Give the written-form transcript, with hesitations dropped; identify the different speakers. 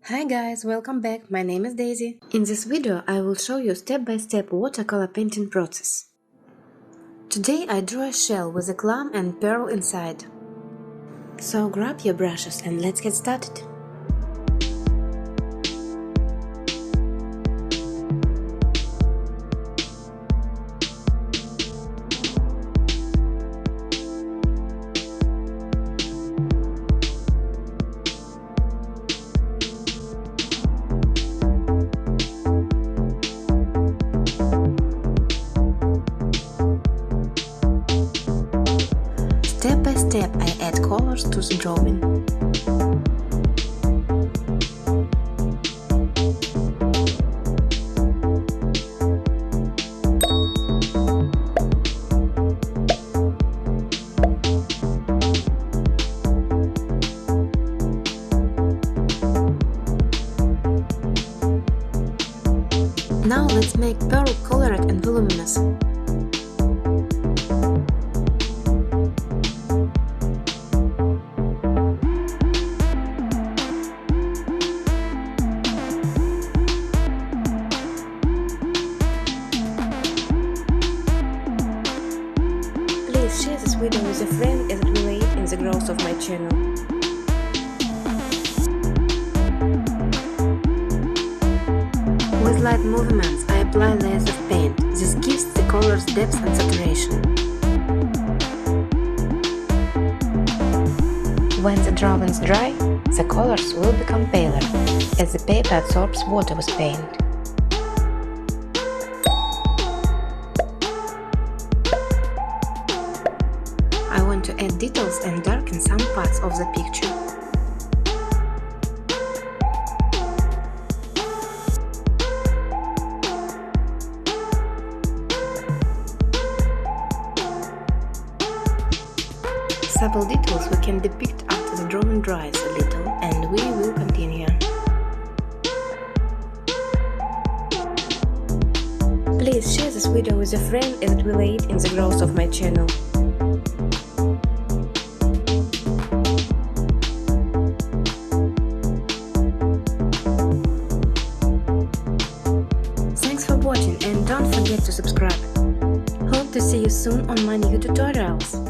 Speaker 1: Hi guys, welcome back. My name is Daisy. In this video I will show you step-by-step watercolor painting process. Today I drew a shell with a clam and pearl inside. So grab your brushes and let's get started. Step by step I add colors to the drawing. Now let's make pearl colored and voluminous. Please share this video with a friend as it will aid in the growth of my channel. With light movements I apply layers of paint. This gives the colors depth and saturation. When the drawing is dry, the colors will become paler, as the paper absorbs water with paint. I want to add details and darken some parts of the picture. Subtle details we can depict after the drawing dries a little, and we will continue. Please share this video with a friend as it will aid in the growth of my channel. Thanks for watching and don't forget to subscribe. Hope to see you soon on my new tutorials.